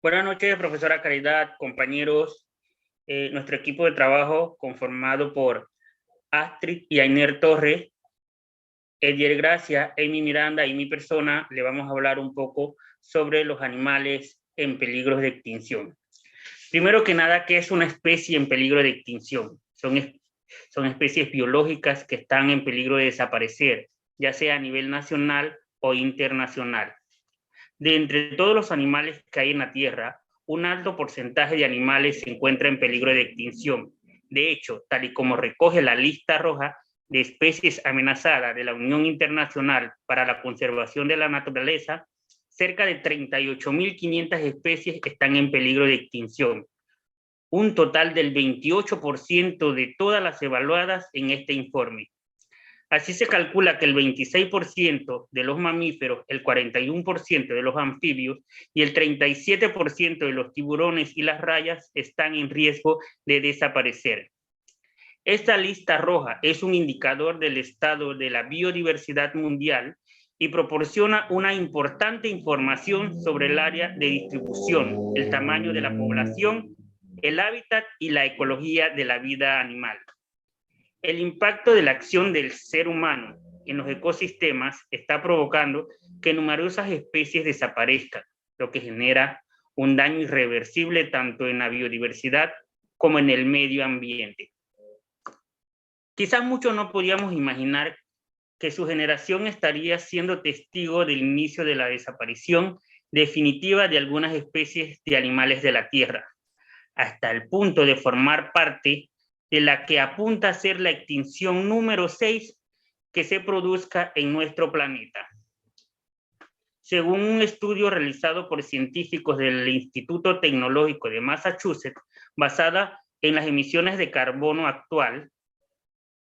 Buenas noches, profesora Caridad, compañeros. Nuestro equipo de trabajo, conformado por Astrid y Ainer Torres, Edier Gracia, Amy Miranda y mi persona, le vamos a hablar un poco sobre los animales en peligro de extinción. Primero que nada, ¿qué es una especie en peligro de extinción? Son especies biológicas que están en peligro de desaparecer, ya sea a nivel nacional o internacional. De entre todos los animales que hay en la Tierra, un alto porcentaje de animales se encuentra en peligro de extinción. De hecho, tal y como recoge la lista roja de especies amenazadas de la Unión Internacional para la Conservación de la Naturaleza, cerca de 38.500 especies están en peligro de extinción, un total del 28% de todas las evaluadas en este informe. Así se calcula que el 26% de los mamíferos, el 41% de los anfibios y el 37% de los tiburones y las rayas están en riesgo de desaparecer. Esta lista roja es un indicador del estado de la biodiversidad mundial y proporciona una importante información sobre el área de distribución, el tamaño de la población, el hábitat y la ecología de la vida animal. El impacto de la acción del ser humano en los ecosistemas está provocando que numerosas especies desaparezcan, lo que genera un daño irreversible tanto en la biodiversidad como en el medio ambiente. Quizás muchos no podíamos imaginar que su generación estaría siendo testigo del inicio de la desaparición definitiva de algunas especies de animales de la Tierra, hasta el punto de formar parte de la que apunta a ser la extinción número 6 que se produzca en nuestro planeta. Según un estudio realizado por científicos del Instituto Tecnológico de Massachusetts, basada en las emisiones de carbono actual,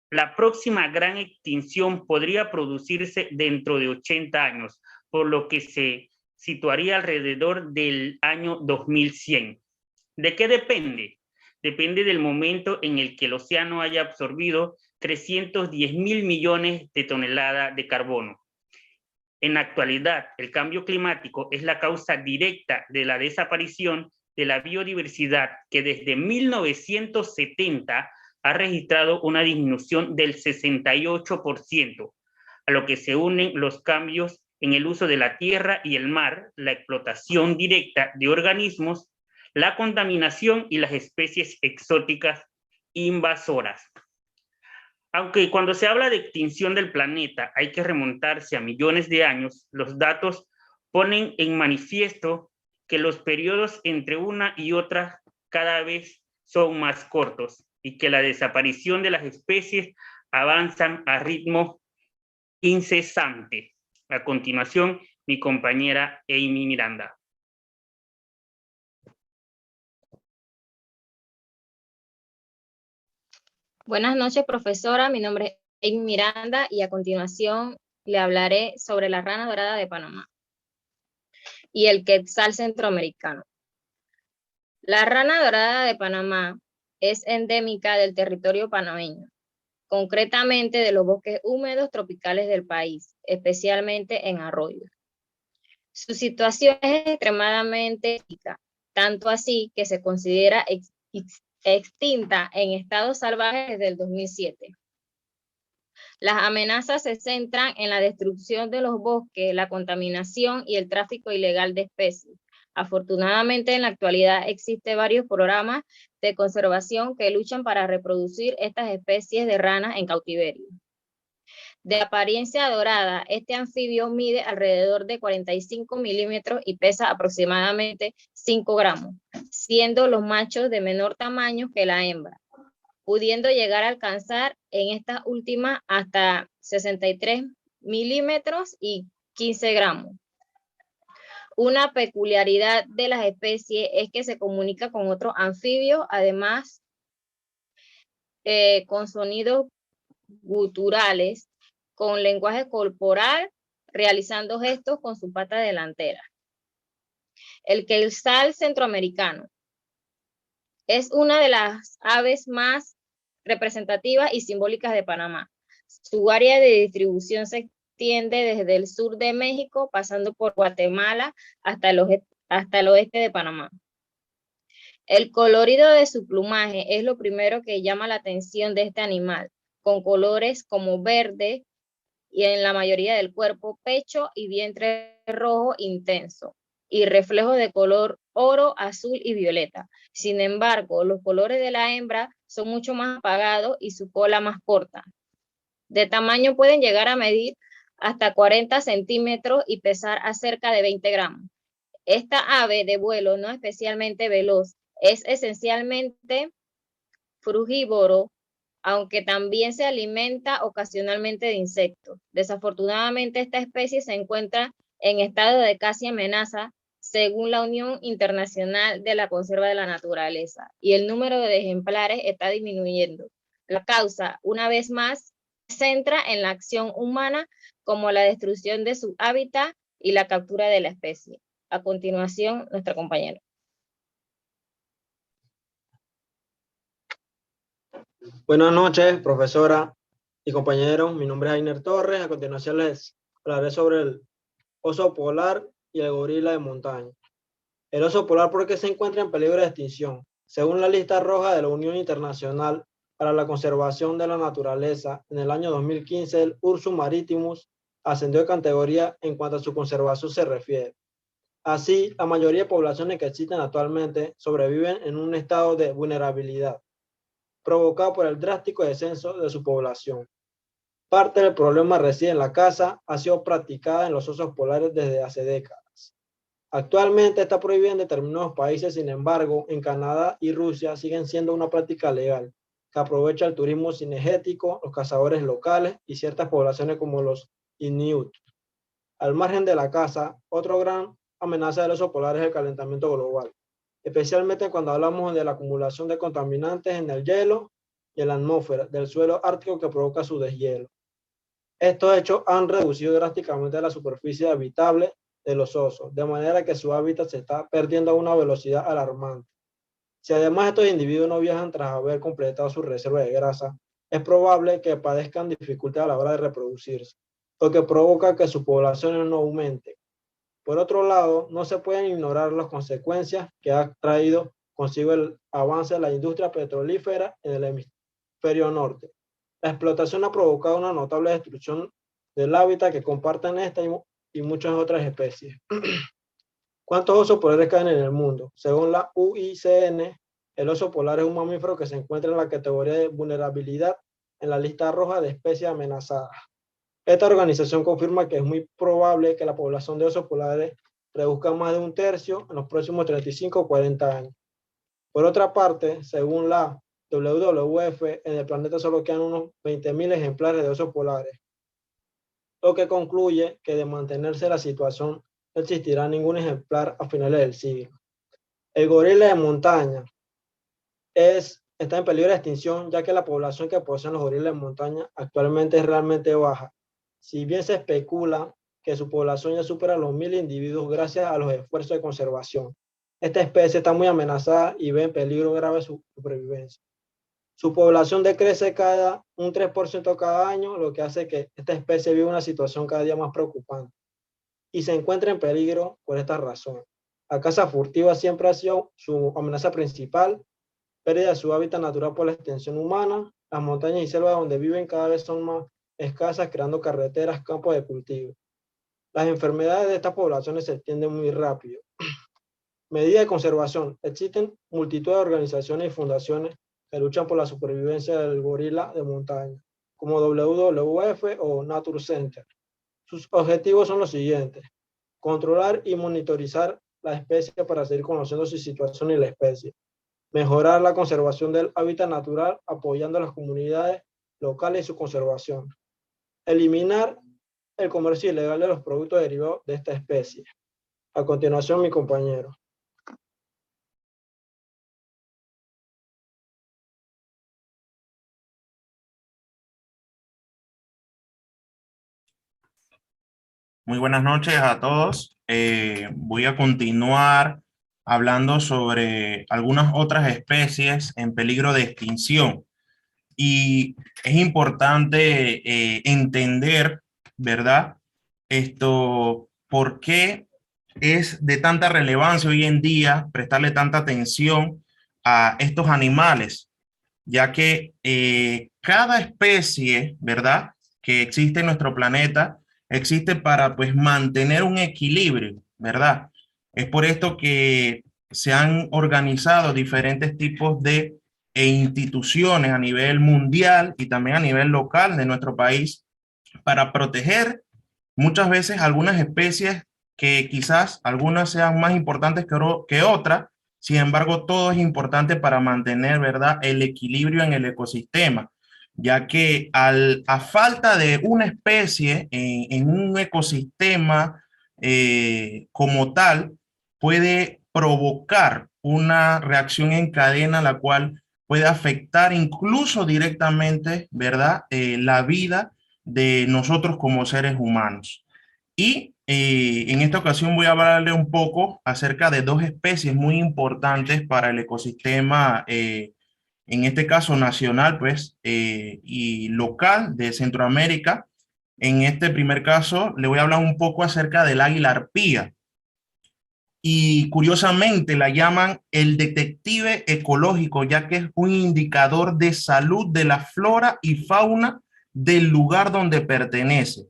la próxima gran extinción podría producirse dentro de 80 años, por lo que se situaría alrededor del año 2100. ¿De qué depende? Depende del momento en el que el océano haya absorbido 310.000 millones de toneladas de carbono. En la actualidad, el cambio climático es la causa directa de la desaparición de la biodiversidad, que desde 1970 ha registrado una disminución del 68%, a lo que se unen los cambios en el uso de la tierra y el mar, la explotación directa de organismos, la contaminación y las especies exóticas invasoras. Aunque cuando se habla de extinción del planeta hay que remontarse a millones de años, los datos ponen en manifiesto que los periodos entre una y otra cada vez son más cortos y que la desaparición de las especies avanzan a ritmo incesante. A continuación, mi compañera Amy Miranda. Buenas noches, profesora. Mi nombre es Amy Miranda y a continuación le hablaré sobre la rana dorada de Panamá y el quetzal centroamericano. La rana dorada de Panamá es endémica del territorio panameño, concretamente de los bosques húmedos tropicales del país, especialmente en arroyos. Su situación es extremadamente crítica, tanto así que se considera extinta en estado salvaje desde el 2007. Las amenazas se centran en la destrucción de los bosques, la contaminación y el tráfico ilegal de especies. Afortunadamente, en la actualidad existen varios programas de conservación que luchan para reproducir estas especies de ranas en cautiverio. De apariencia dorada, este anfibio mide alrededor de 45 milímetros y pesa aproximadamente 5 gramos, siendo los machos de menor tamaño que la hembra, pudiendo llegar a alcanzar en estas últimas hasta 63 milímetros y 15 gramos. Una peculiaridad de las especies es que se comunica con otros anfibios, además con sonidos guturales, con lenguaje corporal, realizando gestos con su pata delantera. El quetzal centroamericano es una de las aves más representativas y simbólicas de Panamá. Su área de distribución se extiende desde el sur de México, pasando por Guatemala hasta hasta el oeste de Panamá. El colorido de su plumaje es lo primero que llama la atención de este animal, con colores como verde y en la mayoría del cuerpo, pecho y vientre rojo intenso y reflejos de color oro, azul y violeta. Sin embargo, los colores de la hembra son mucho más apagados y su cola más corta. De tamaño pueden llegar a medir hasta 40 centímetros y pesar a cerca de 20 gramos. Esta ave de vuelo no especialmente veloz es esencialmente frugívoro, aunque también se alimenta ocasionalmente de insectos. Desafortunadamente, esta especie se encuentra en estado de casi amenaza según la Unión Internacional de la Conserva de la Naturaleza, y el número de ejemplares está disminuyendo. La causa, una vez más, se centra en la acción humana, como la destrucción de su hábitat y la captura de la especie. A continuación, nuestra compañera. Buenas noches, profesora y compañeros. Mi nombre es Ainer Torres. A continuación les hablaré sobre el oso polar y el gorila de montaña. El oso polar, ¿por qué se encuentra en peligro de extinción? Según la lista roja de la Unión Internacional para la Conservación de la Naturaleza, en el año 2015 el Ursus maritimus ascendió de categoría en cuanto a su conservación se refiere. Así, la mayoría de poblaciones que existen actualmente sobreviven en un estado de vulnerabilidad, provocado por el drástico descenso de su población. Parte del problema reside en la caza, ha sido practicada en los osos polares desde hace décadas. Actualmente está prohibida en determinados países, sin embargo, en Canadá y Rusia siguen siendo una práctica legal, que aprovecha el turismo cinegético, los cazadores locales y ciertas poblaciones como los Inuit. Al margen de la caza, otra gran amenaza del oso polar es el calentamiento global, especialmente cuando hablamos de la acumulación de contaminantes en el hielo y en la atmósfera del suelo ártico que provoca su deshielo. Estos hechos han reducido drásticamente la superficie habitable de los osos, de manera que su hábitat se está perdiendo a una velocidad alarmante. Si además estos individuos no viajan tras haber completado su reserva de grasa, es probable que padezcan dificultad a la hora de reproducirse, lo que provoca que su población no aumente. Por otro lado, no se pueden ignorar las consecuencias que ha traído consigo el avance de la industria petrolífera en el hemisferio norte. La explotación ha provocado una notable destrucción del hábitat que comparten esta y muchas otras especies. ¿Cuántos osos polares caen en el mundo? Según la UICN, el oso polar es un mamífero que se encuentra en la categoría de vulnerabilidad en la lista roja de especies amenazadas. Esta organización confirma que es muy probable que la población de osos polares reduzca más de un tercio en los próximos 35 o 40 años. Por otra parte, según la WWF, en el planeta solo quedan unos 20.000 ejemplares de osos polares, lo que concluye que de mantenerse la situación no existirá ningún ejemplar a finales del siglo. El gorila de montaña está en peligro de extinción, ya que la población que poseen los gorilas de montaña actualmente es realmente baja. Si bien se especula que su población ya supera los 1.000 individuos gracias a los esfuerzos de conservación, esta especie está muy amenazada y ve en peligro grave su supervivencia. Su población decrece un 3% cada año, lo que hace que esta especie viva una situación cada día más preocupante y se encuentra en peligro por esta razón. La caza furtiva siempre ha sido su amenaza principal, pérdida de su hábitat natural por la extensión humana, las montañas y selvas donde viven cada vez son más escasas, creando carreteras, campos de cultivo. Las enfermedades de estas poblaciones se extienden muy rápido. Medidas de conservación. Existen multitud de organizaciones y fundaciones que luchan por la supervivencia del gorila de montaña, como WWF o Nature Center. Sus objetivos son los siguientes: controlar y monitorizar la especie para seguir conociendo su situación y la especie, mejorar la conservación del hábitat natural apoyando a las comunidades locales y su conservación, eliminar el comercio ilegal de los productos derivados de esta especie. A continuación, mi compañero. Muy buenas noches a todos. Voy a continuar hablando sobre algunas otras especies en peligro de extinción. Y es importante entender, ¿verdad? ¿Por qué es de tanta relevancia hoy en día prestarle tanta atención a estos animales, ya que cada especie, ¿verdad?, que existe en nuestro planeta, existe para pues mantener un equilibrio, ¿verdad? Es por esto que se han organizado diferentes tipos de instituciones a nivel mundial y también a nivel local de nuestro país para proteger muchas veces algunas especies que quizás algunas sean más importantes que otras. Sin embargo, todo es importante para mantener, ¿verdad?, el equilibrio en el ecosistema, ya que a falta de una especie en un ecosistema como tal, puede provocar una reacción en cadena, la cual puede afectar incluso directamente, ¿verdad?, la vida de nosotros como seres humanos. Y en esta ocasión voy a hablarle un poco acerca de dos especies muy importantes para el ecosistema, en este caso nacional, pues, y local de Centroamérica. En este primer caso, le voy a hablar un poco acerca del águila arpía. Y curiosamente la llaman el detective ecológico, ya que es un indicador de salud de la flora y fauna del lugar donde pertenece,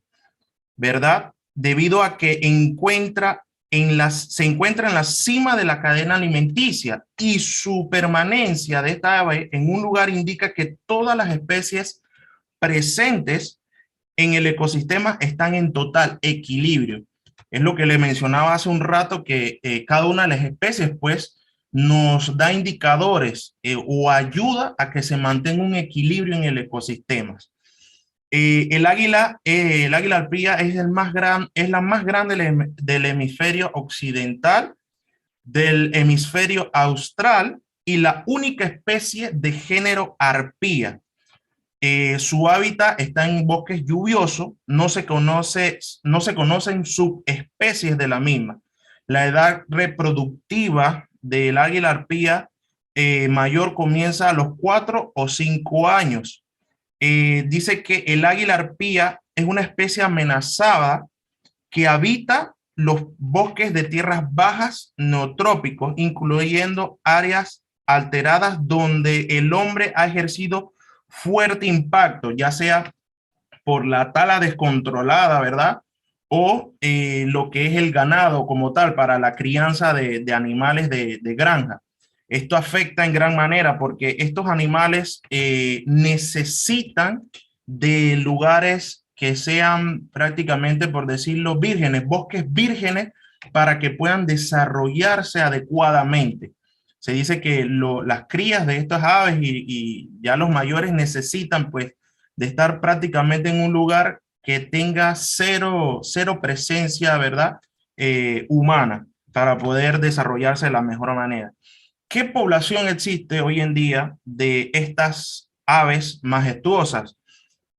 ¿verdad? Debido a que se encuentra en la cima de la cadena alimenticia y su permanencia de esta ave en un lugar indica que todas las especies presentes en el ecosistema están en total equilibrio. Es lo que le mencionaba hace un rato, que cada una de las especies pues nos da indicadores o ayuda a que se mantenga un equilibrio en el ecosistema. El águila arpía es la más grande del hemisferio occidental, del hemisferio austral y la única especie de género arpía. Su hábitat está en bosques lluviosos, no se conocen subespecies de la misma. La edad reproductiva del águila arpía mayor comienza a los 4 o 5 años. Dice que el águila arpía es una especie amenazada que habita los bosques de tierras bajas neotrópicos, incluyendo áreas alteradas donde el hombre ha ejercido fuerte impacto, ya sea por la tala descontrolada, ¿verdad? O lo que es el ganado como tal para la crianza de animales de granja. Esto afecta en gran manera porque estos animales necesitan de lugares que sean prácticamente, por decirlo, vírgenes, bosques vírgenes, para que puedan desarrollarse adecuadamente. Se dice que las crías de estas aves y ya los mayores necesitan pues de estar prácticamente en un lugar que tenga cero presencia, ¿verdad?, humana, para poder desarrollarse de la mejor manera. ¿Qué población existe hoy en día de estas aves majestuosas?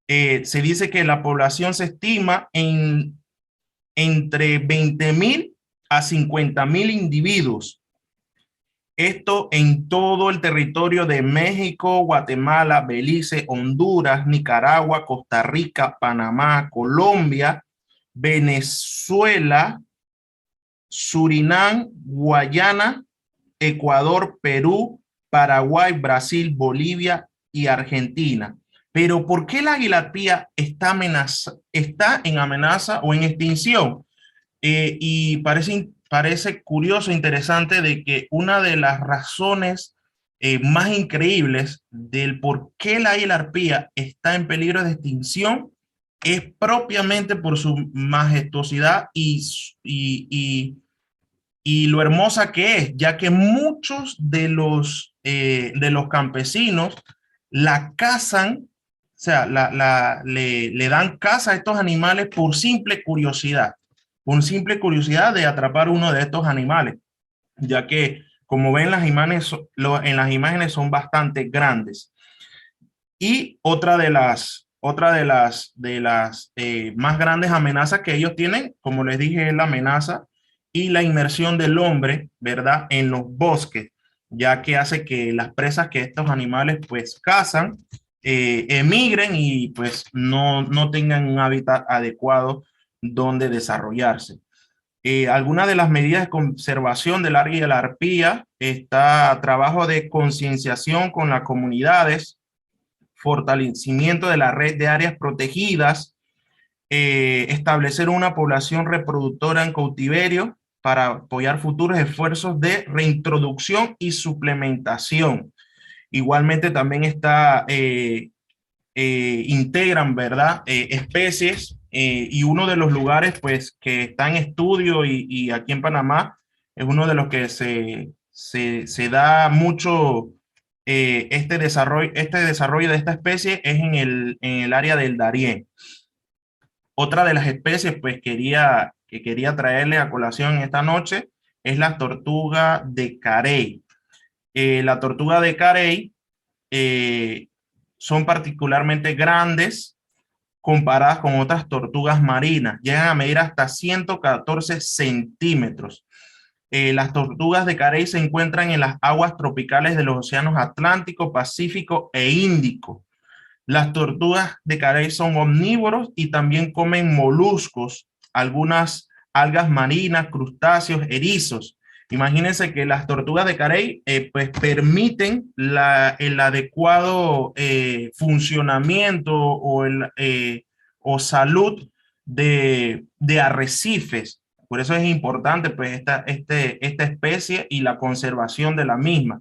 Se dice que la población se estima entre 20,000 a 50,000 individuos. Esto en todo el territorio de México, Guatemala, Belice, Honduras, Nicaragua, Costa Rica, Panamá, Colombia, Venezuela, Surinam, Guayana, Ecuador, Perú, Paraguay, Brasil, Bolivia y Argentina. Pero ¿por qué la águila arpía está en amenaza o en extinción? Y parece curioso, interesante, de que una de las razones más increíbles del por qué la águila arpía está en peligro de extinción es propiamente por su majestuosidad y lo hermosa que es, ya que muchos de los campesinos la cazan, o sea, le dan caza a estos animales por simple curiosidad de atrapar uno de estos animales, ya que, como ven, en las imágenes son bastante grandes. Y otra de las más grandes amenazas que ellos tienen, como les dije, es la amenaza y la inmersión del hombre, ¿verdad?, en los bosques, ya que hace que las presas que estos animales pues cazan emigren y pues no tengan un hábitat adecuado donde desarrollarse. Algunas de las medidas de conservación del área de la arpía está trabajo de concienciación con las comunidades, fortalecimiento de la red de áreas protegidas, establecer una población reproductora en cautiverio para apoyar futuros esfuerzos de reintroducción y suplementación. Igualmente también está, integran, ¿verdad? Especies, y uno de los lugares pues que está en estudio y aquí en Panamá es uno de los que se da mucho este desarrollo de esta especie es en el área del Darién. Otra de las especies pues que quería traerle a colación esta noche es la tortuga de Carey. La tortuga de Carey son particularmente grandes comparadas con otras tortugas marinas. Llegan a medir hasta 114 centímetros. Las tortugas de Carey se encuentran en las aguas tropicales de los océanos Atlántico, Pacífico e Índico. Las tortugas de Carey son omnívoros y también comen moluscos, algunas algas marinas, crustáceos, erizos. Imagínense que las tortugas de Carey pues permiten el adecuado funcionamiento o salud de arrecifes. Por eso es importante pues esta especie y la conservación de la misma.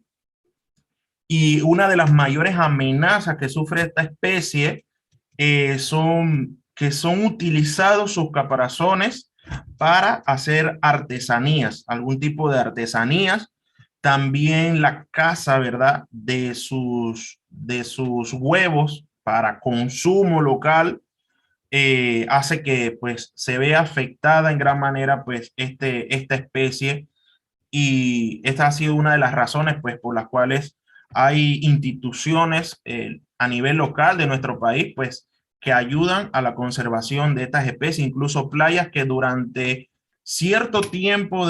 Y una de las mayores amenazas que sufre esta especie son que son utilizados sus caparazones para hacer artesanías, algún tipo de artesanías. También la caza, ¿verdad? De sus huevos para consumo local hace que pues se vea afectada en gran manera pues esta especie, y esta ha sido una de las razones pues por las cuales hay instituciones a nivel local de nuestro país pues que ayudan a la conservación de estas especies, incluso playas que durante cierto tiempo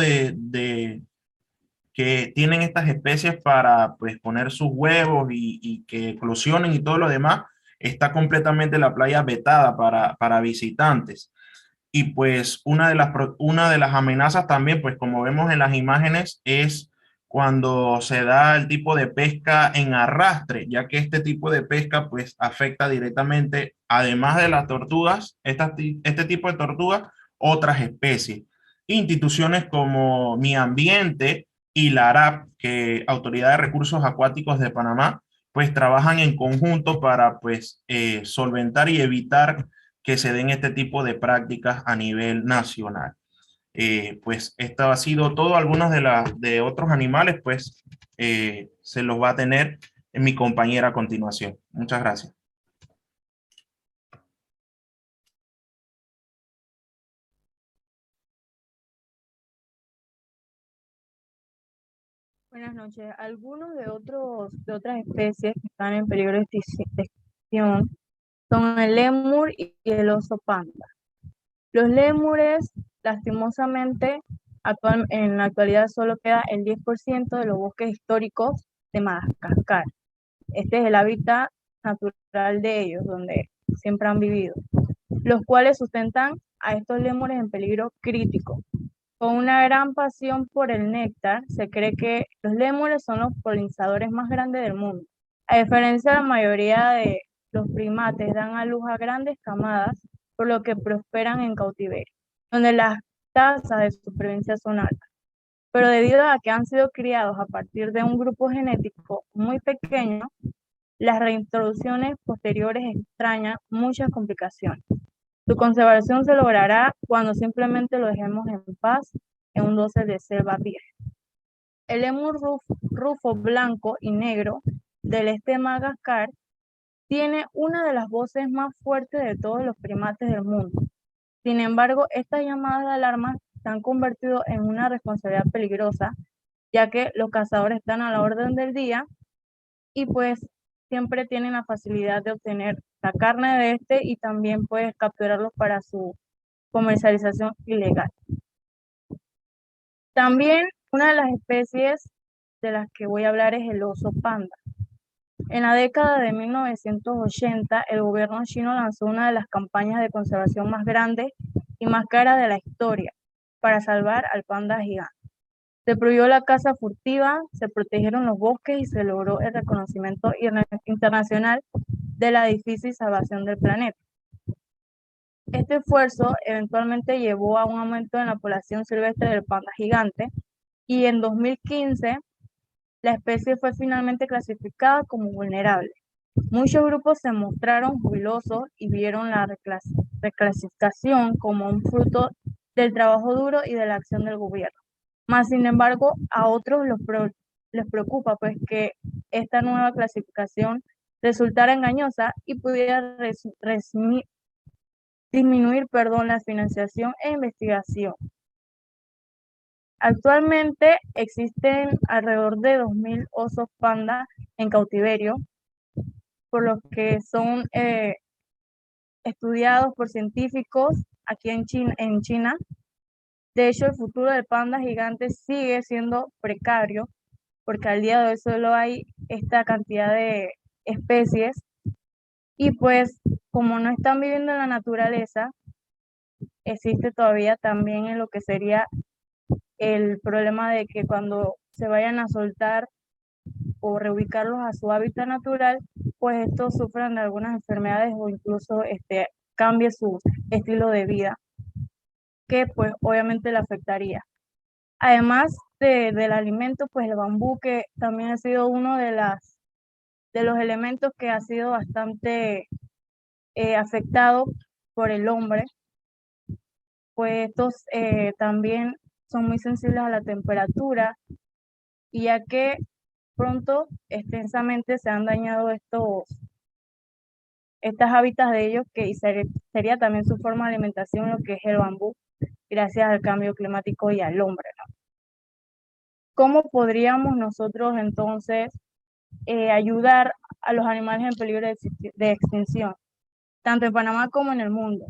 que tienen estas especies para pues poner sus huevos y que eclosionen y todo lo demás, está completamente la playa vetada para visitantes. Y pues una de las amenazas también, pues como vemos en las imágenes, es cuando se da el tipo de pesca en arrastre, ya que este tipo de pesca pues afecta directamente, además de las tortugas, este tipo de tortugas, otras especies. Instituciones como Mi Ambiente y la ARAP, que Autoridad de Recursos Acuáticos de Panamá, pues trabajan en conjunto para pues solventar y evitar que se den este tipo de prácticas a nivel nacional. Pues esto ha sido todo. Algunos de otros animales, pues se los va a tener mi compañera a continuación. Muchas gracias. Buenas noches. Algunos de otras especies que están en peligro de extinción son el lémur y el oso panda. Los lémures, lastimosamente, en la actualidad solo queda el 10% de los bosques históricos de Madagascar. Este es el hábitat natural de ellos, donde siempre han vivido, los cuales sustentan a estos lémures en peligro crítico. Con una gran pasión por el néctar, se cree que los lémures son los polinizadores más grandes del mundo. A diferencia de la mayoría de los primates, dan a luz a grandes camadas, por lo que prosperan en cautiverio, donde las tasas de supervivencia son altas. Pero debido a que han sido criados a partir de un grupo genético muy pequeño, las reintroducciones posteriores extrañan muchas complicaciones. Su conservación se logrará cuando simplemente lo dejemos en paz en un dosel de selva virgen. El lémur rufo blanco y negro del este de Madagascar tiene una de las voces más fuertes de todos los primates del mundo. Sin embargo, estas llamadas de alarma se han convertido en una responsabilidad peligrosa, ya que los cazadores están a la orden del día y pues siempre tienen la facilidad de obtener la carne de este y también puedes capturarlos para su comercialización ilegal. También una de las especies de las que voy a hablar es el oso panda. En la década de 1980, el gobierno chino lanzó una de las campañas de conservación más grandes y más caras de la historia, para salvar al panda gigante. Se prohibió la caza furtiva, se protegieron los bosques y se logró el reconocimiento internacional de la difícil salvación del planeta. Este esfuerzo eventualmente llevó a un aumento en la población silvestre del panda gigante y en 2015 la especie fue finalmente clasificada como vulnerable. Muchos grupos se mostraron jubilosos y vieron la reclasificación como un fruto del trabajo duro y de la acción del gobierno. Más sin embargo, a otros les preocupa pues que esta nueva clasificación resultara engañosa y pudiera disminuir la financiación e investigación. Actualmente existen alrededor de 2.000 osos panda en cautiverio, por lo que son estudiados por científicos aquí en China. De hecho, el futuro del panda gigante sigue siendo precario, porque al día de hoy solo hay esta cantidad de especies y pues como no están viviendo en la naturaleza, existe todavía también en lo que sería el problema de que cuando se vayan a soltar o reubicarlos a su hábitat natural, pues estos sufran de algunas enfermedades o incluso cambie su estilo de vida, que pues obviamente le afectaría. Además del alimento, pues el bambú, que también ha sido uno de los elementos que ha sido bastante afectado por el hombre, pues estos también son muy sensibles a la temperatura, y ya que pronto extensamente se han dañado estas hábitats de ellos, que sería también su forma de alimentación, lo que es el bambú, gracias al cambio climático y al hombre, ¿no? ¿Cómo podríamos nosotros entonces ayudar a los animales en peligro de extinción, tanto en Panamá como en el mundo?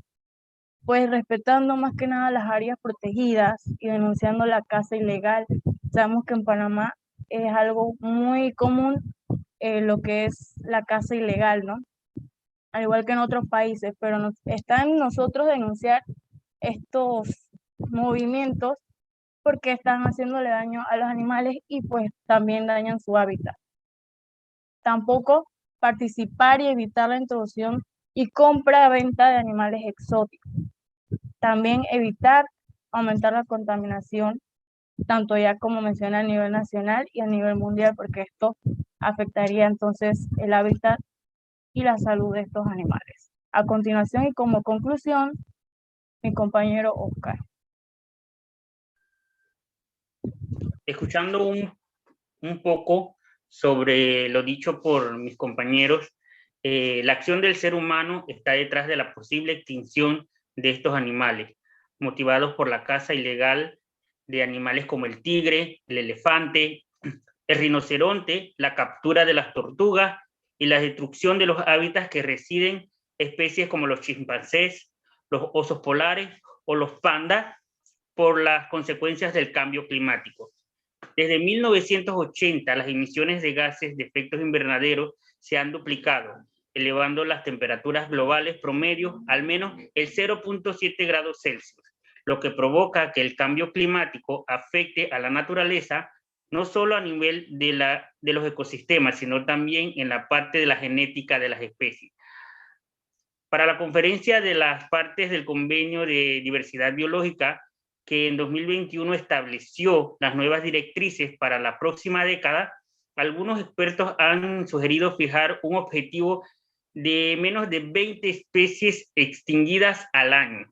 Pues respetando más que nada las áreas protegidas y denunciando la caza ilegal. Sabemos que en Panamá es algo muy común lo que es la caza ilegal, ¿no? Al igual que en otros países, pero está en nosotros denunciar estos movimientos porque están haciéndole daño a los animales y pues también dañan su hábitat. Tampoco participar y evitar la introducción y compra-venta de animales exóticos. También evitar aumentar la contaminación, tanto ya como menciona a nivel nacional y a nivel mundial, porque esto afectaría entonces el hábitat y la salud de estos animales. A continuación y como conclusión, mi compañero Oscar. Escuchando un poco sobre lo dicho por mis compañeros, la acción del ser humano está detrás de la posible extinción de estos animales, motivados por la caza ilegal de animales como el tigre, el elefante, el rinoceronte, la captura de las tortugas y la destrucción de los hábitats que residen especies como los chimpancés, los osos polares o los pandas por las consecuencias del cambio climático. Desde 1980, las emisiones de gases de efectos invernaderos se han duplicado, elevando las temperaturas globales promedio al menos el 0.7 grados Celsius, lo que provoca que el cambio climático afecte a la naturaleza, no solo a nivel de los ecosistemas, sino también en la parte de la genética de las especies. Para la conferencia de las partes del Convenio de Diversidad Biológica, que en 2021 estableció las nuevas directrices para la próxima década, algunos expertos han sugerido fijar un objetivo de menos de 20 especies extinguidas al año.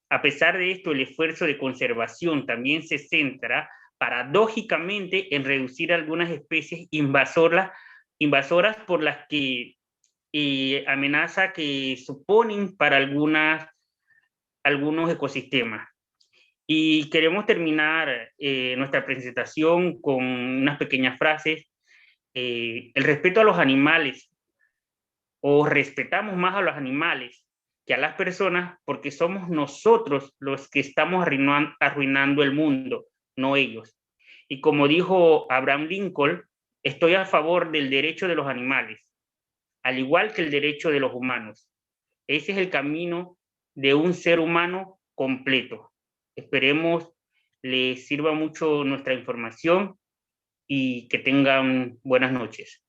A pesar de esto, el esfuerzo de conservación también se centra paradójicamente en reducir algunas especies invasoras por las que amenaza que suponen para algunos ecosistemas. Y queremos terminar nuestra presentación con unas pequeñas frases. El respeto a los animales, o respetamos más a los animales que a las personas, porque somos nosotros los que estamos arruinando el mundo, no ellos. Y como dijo Abraham Lincoln, estoy a favor del derecho de los animales, al igual que el derecho de los humanos. Ese es el camino de un ser humano completo. Esperemos les sirva mucho nuestra información y que tengan buenas noches.